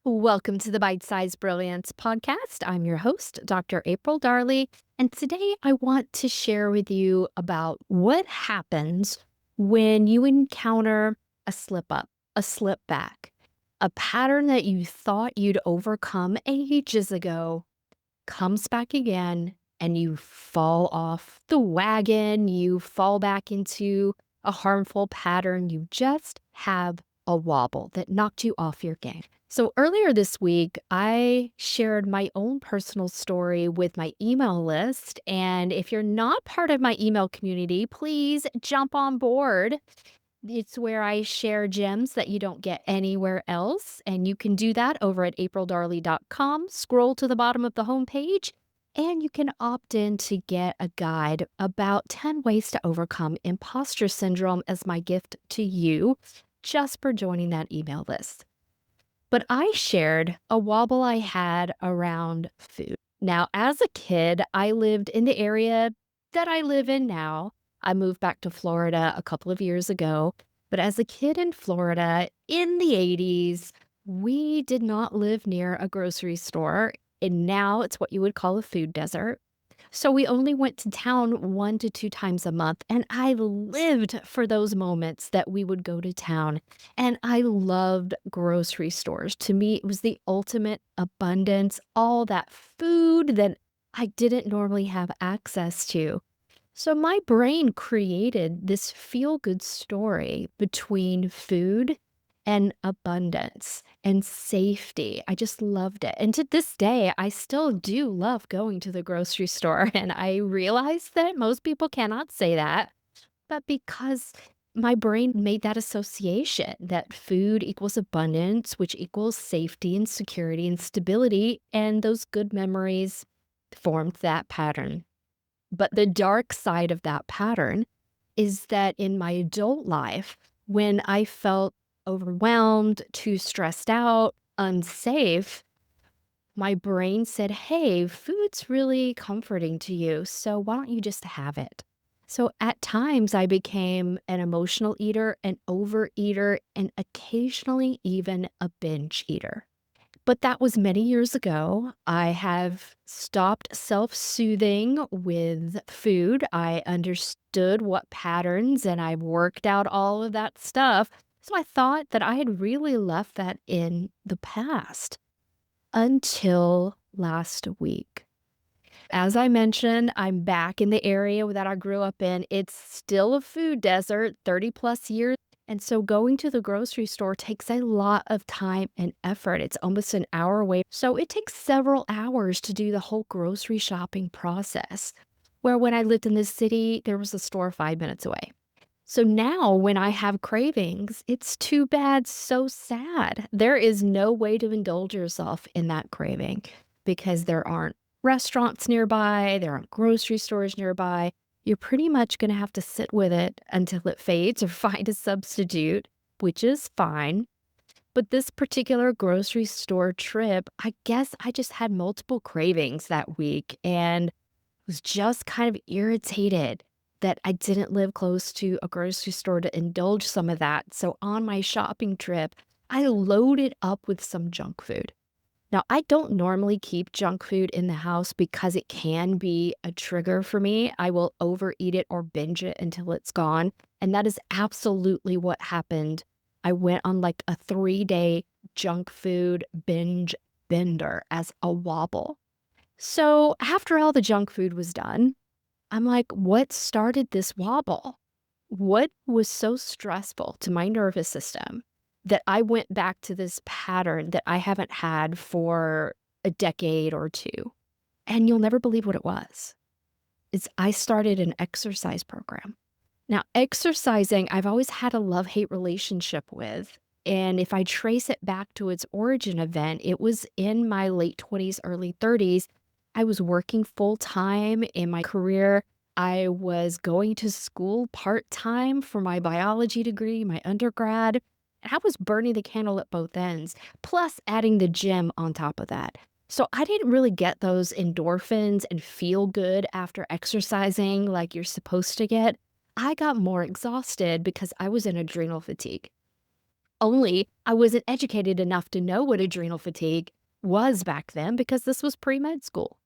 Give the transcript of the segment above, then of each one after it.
Welcome to the Bite-Sized Brilliance Podcast. I'm your host, Dr. April Darley, and today I want to share with you about what happens when you encounter a slip up, a slip back, a pattern that you thought you'd overcome ages ago comes back again, and you fall off the wagon, you fall back into a harmful pattern, you just have a wobble that knocked you off your game. So earlier this week, I shared my own personal story with my email list. And if you're not part of my email community, please jump on board. It's where I share gems that you don't get anywhere else. And you can do that over at aprildarley.com. Scroll to the bottom of the homepage, and you can opt in to get a guide about 10 ways to overcome imposter syndrome as my gift to you just for joining that email list. But I shared a wobble I had around food. Now, as a kid, I lived in the area that I live in now. I moved back to Florida a couple of years ago. But as a kid in Florida in the 80s, we did not live near a grocery store. And now it's what you would call a food desert. So we only went to town 1 to 2 times a month, and I lived for those moments that we would go to town. And I loved grocery stores. To me, it was the ultimate abundance, all that food that I didn't normally have access to. So my brain created this feel-good story between food and abundance and safety. I just loved it. And to this day, I still do love going to the grocery store. And I realize that most people cannot say that, but because my brain made that association that food equals abundance, which equals safety and security and stability, and those good memories formed that pattern. But the dark side of that pattern is that in my adult life, when I felt overwhelmed, too stressed out, unsafe, my brain said, hey, food's really comforting to you, so why don't you just have it? So at times I became an emotional eater, an overeater, and occasionally even a binge eater. But that was many years ago. I have stopped self-soothing with food. I understood what patterns and I've worked out all of that stuff. So I thought that I had really left that in the past until last week. As I mentioned, I'm back in the area that I grew up in. It's still a food desert, 30 plus years. And so going to the grocery store takes a lot of time and effort. It's almost an hour away. So it takes several hours to do the whole grocery shopping process. Where when I lived in this city, there was a store 5 minutes away. So now when I have cravings, it's too bad, so sad. There is no way to indulge yourself in that craving because there aren't restaurants nearby, there aren't grocery stores nearby. You're pretty much going to have to sit with it until it fades or find a substitute, which is fine. But this particular grocery store trip, I guess I just had multiple cravings that week and was just kind of irritated that I didn't live close to a grocery store to indulge some of that. So on my shopping trip, I loaded up with some junk food. Now, I don't normally keep junk food in the house because it can be a trigger for me. I will overeat it or binge it until it's gone. And that is absolutely what happened. I went on like a 3-day junk food binge bender as a wobble. So after all the junk food was done, I'm like, what started this wobble? What was so stressful to my nervous system that I went back to this pattern that I haven't had for a decade or two? And you'll never believe what it was. I started an exercise program. Now, exercising, I've always had a love-hate relationship with. And if I trace it back to its origin event, it was in my late 20s, early 30s. I was working full-time in my career. I was going to school part-time for my biology degree, my undergrad. And I was burning the candle at both ends, plus adding the gym on top of that. So I didn't really get those endorphins and feel good after exercising like you're supposed to get. I got more exhausted because I was in adrenal fatigue. Only I wasn't educated enough to know what adrenal fatigue was back then because this was pre-med school.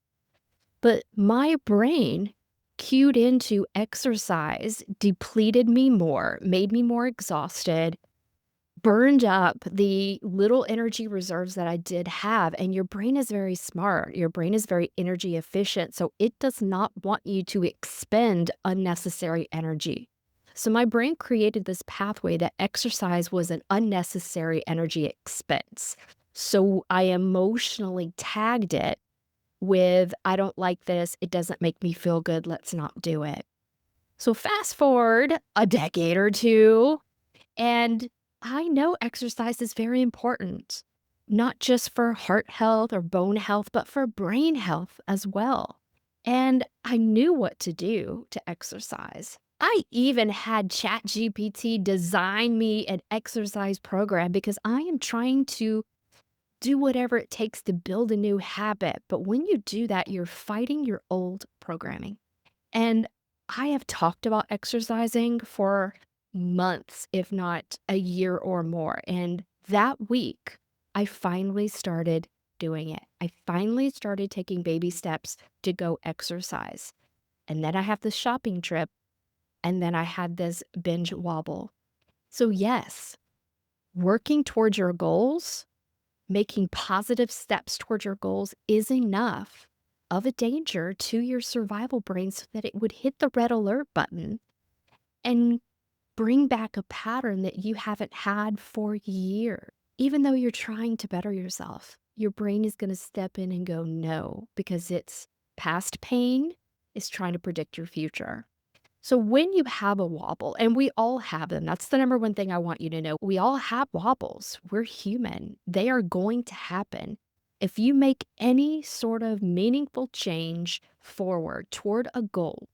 But my brain cued into exercise, depleted me more, made me more exhausted, burned up the little energy reserves that I did have. And your brain is very smart. Your brain is very energy efficient. So it does not want you to expend unnecessary energy. So my brain created this pathway that exercise was an unnecessary energy expense. So I emotionally tagged it with, I don't like this. It doesn't make me feel good. Let's not do it. So fast forward a decade or two, and I know exercise is very important, not just for heart health or bone health, but for brain health as well. And I knew what to do to exercise. I even had ChatGPT design me an exercise program because I am trying to do whatever it takes to build a new habit. But when you do that, you're fighting your old programming. And I have talked about exercising for months, if not a year or more. And that week, I finally started doing it. I finally started taking baby steps to go exercise. And then I have this shopping trip, and then I had this binge wobble. So, yes, working towards your goals, making positive steps towards your goals is enough of a danger to your survival brain so that it would hit the red alert button and bring back a pattern that you haven't had for years. Even though you're trying to better yourself, your brain is going to step in and go, no, because its past pain is trying to predict your future. So when you have a wobble, and we all have them, that's the number one thing I want you to know. We all have wobbles. We're human. They are going to happen. If you make any sort of meaningful change forward toward a goal,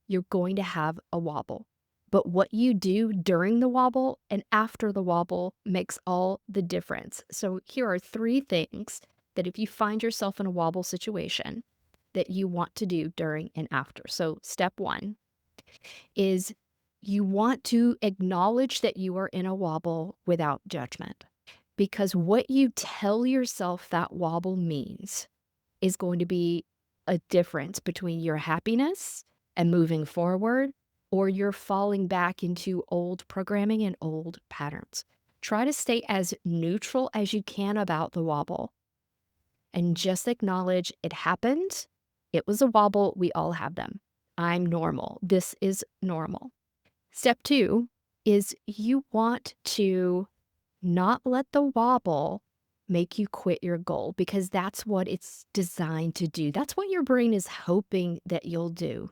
you're going to have a wobble. But what you do during the wobble and after the wobble makes all the difference. So here are 3 things that if you find yourself in a wobble situation that you want to do during and after. So step 1 is you want to acknowledge that you are in a wobble without judgment. Because what you tell yourself that wobble means is going to be a difference between your happiness and moving forward, or you're falling back into old programming and old patterns. Try to stay as neutral as you can about the wobble and just acknowledge it happened. It was a wobble. We all have them. I'm normal. This is normal. Step 2 is you want to not let the wobble make you quit your goal because that's what it's designed to do. That's what your brain is hoping that you'll do.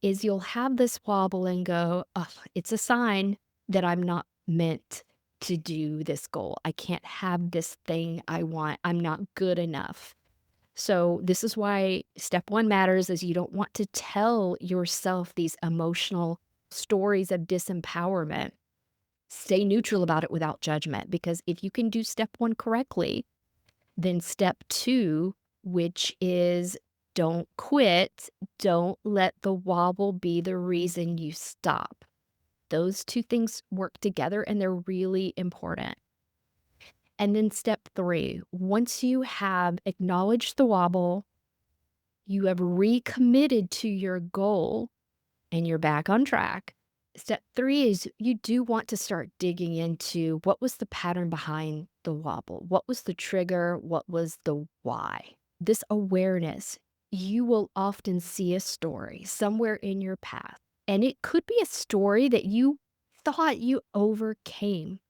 Is you'll have this wobble and go, oh, it's a sign that I'm not meant to do this goal. I can't have this thing I want. I'm not good enough. So this is why step 1 matters is you don't want to tell yourself these emotional stories of disempowerment. Stay neutral about it without judgment, because if you can do step 1 correctly, then step 2, which is don't quit, don't let the wobble be the reason you stop. Those 2 things work together and they're really important. And then step 3, once you have acknowledged the wobble, you have recommitted to your goal, and you're back on track. Step 3 is you do want to start digging into what was the pattern behind the wobble? What was the trigger? What was the why? This awareness, you will often see a story somewhere in your path, and it could be a story that you thought you overcame,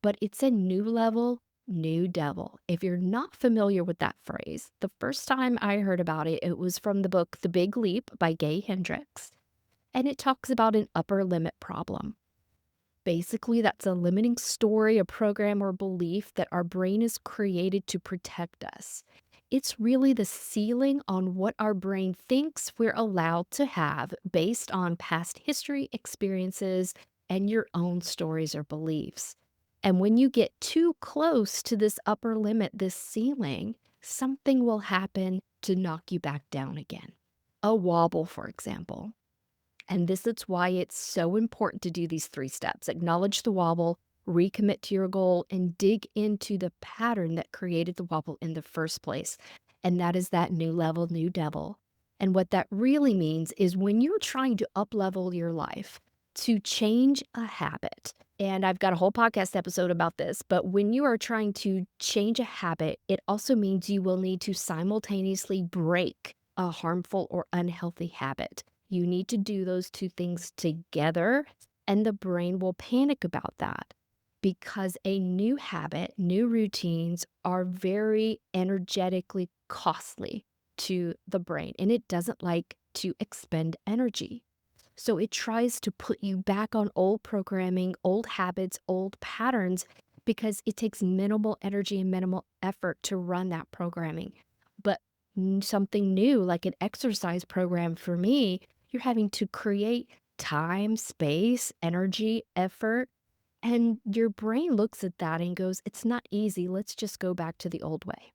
but it's a new level, new devil. If you're not familiar with that phrase, the first time I heard about it, it was from the book The Big Leap by Gay Hendricks, and it talks about an upper limit problem. Basically, that's a limiting story, a program, or belief that our brain is created to protect us. It's really the ceiling on what our brain thinks we're allowed to have based on past history, experiences, and your own stories or beliefs. And when you get too close to this upper limit, this ceiling, something will happen to knock you back down again. A wobble, for example. And this is why it's so important to do these 3 steps. Acknowledge the wobble, recommit to your goal, and dig into the pattern that created the wobble in the first place. And that is that new level, new devil. And what that really means is when you're trying to up level your life to change a habit, and I've got a whole podcast episode about this, but when you are trying to change a habit, it also means you will need to simultaneously break a harmful or unhealthy habit. You need to do those two things together, and the brain will panic about that because a new habit, new routines are very energetically costly to the brain, and it doesn't like to expend energy. So it tries to put you back on old programming, old habits, old patterns because it takes minimal energy and minimal effort to run that programming. But something new, like an exercise program for me, you're having to create time, space, energy, effort. And your brain looks at that and goes, it's not easy. Let's just go back to the old way.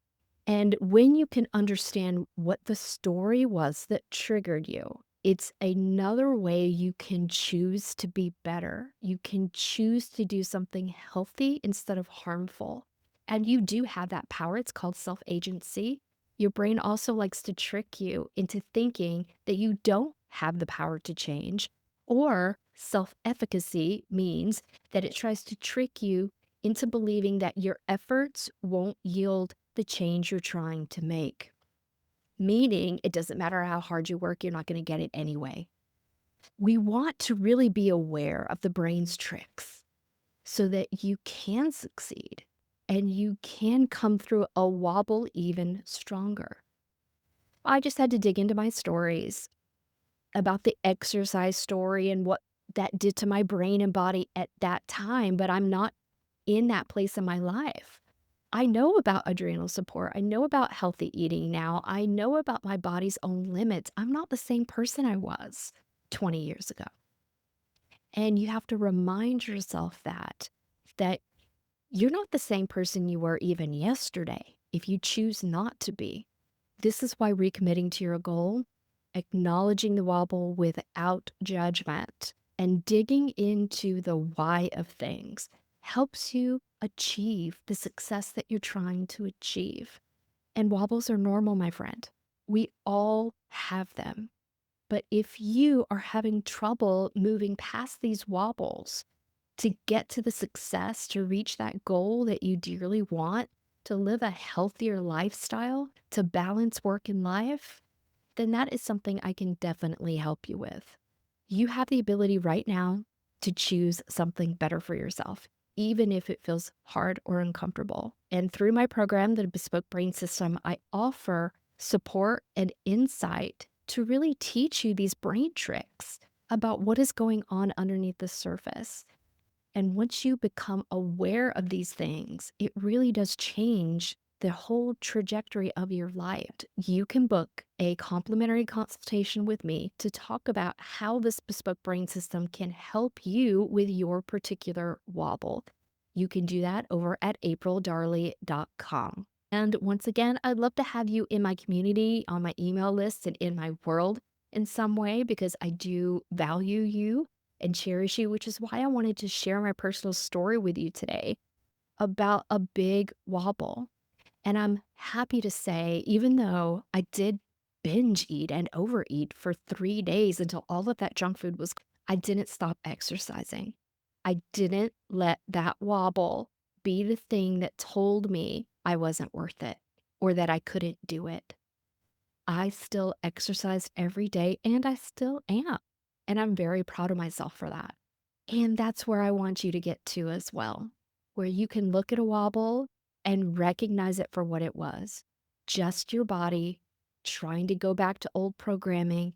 And when you can understand what the story was that triggered you, it's another way you can choose to be better. You can choose to do something healthy instead of harmful. And you do have that power. It's called self-agency. Your brain also likes to trick you into thinking that you don't have the power to change, or self-efficacy means that it tries to trick you into believing that your efforts won't yield the change you're trying to make. Meaning, it doesn't matter how hard you work, you're not going to get it anyway. We want to really be aware of the brain's tricks so that you can succeed and you can come through a wobble even stronger. I just had to dig into my stories about the exercise story and what that did to my brain and body at that time, but I'm not in that place in my life. I know about adrenal support. I know about healthy eating now. I know about my body's own limits. I'm not the same person I was 20 years ago. And you have to remind yourself that you're not the same person you were even yesterday if you choose not to be. This is why recommitting to your goal, acknowledging the wobble without judgment, and digging into the why of things helps you achieve the success that you're trying to achieve. And wobbles are normal, my friend. We all have them. But if you are having trouble moving past these wobbles to get to the success, to reach that goal that you dearly want, to live a healthier lifestyle, to balance work and life, then that is something I can definitely help you with. You have the ability right now to choose something better for yourself, even if it feels hard or uncomfortable. And through my program, the Bespoke Brain System, I offer support and insight to really teach you these brain tricks about what is going on underneath the surface. And once you become aware of these things, it really does change the whole trajectory of your life. You can book a complimentary consultation with me to talk about how this bespoke brain system can help you with your particular wobble. You can do that over at aprildarley.com. And once again, I'd love to have you in my community, on my email list, and in my world in some way because I do value you and cherish you, which is why I wanted to share my personal story with you today about a big wobble. And I'm happy to say, even though I did binge eat and overeat for 3 days until all of that junk food was, I didn't stop exercising. I didn't let that wobble be the thing that told me I wasn't worth it or that I couldn't do it. I still exercised every day and I still am. And I'm very proud of myself for that. And that's where I want you to get to as well, where you can look at a wobble and recognize it for what it was. Just your body trying to go back to old programming,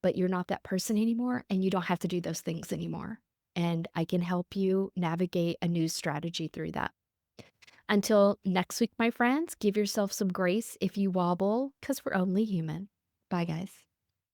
but you're not that person anymore and you don't have to do those things anymore. And I can help you navigate a new strategy through that. Until next week, my friends, give yourself some grace if you wobble, because we're only human. Bye, guys.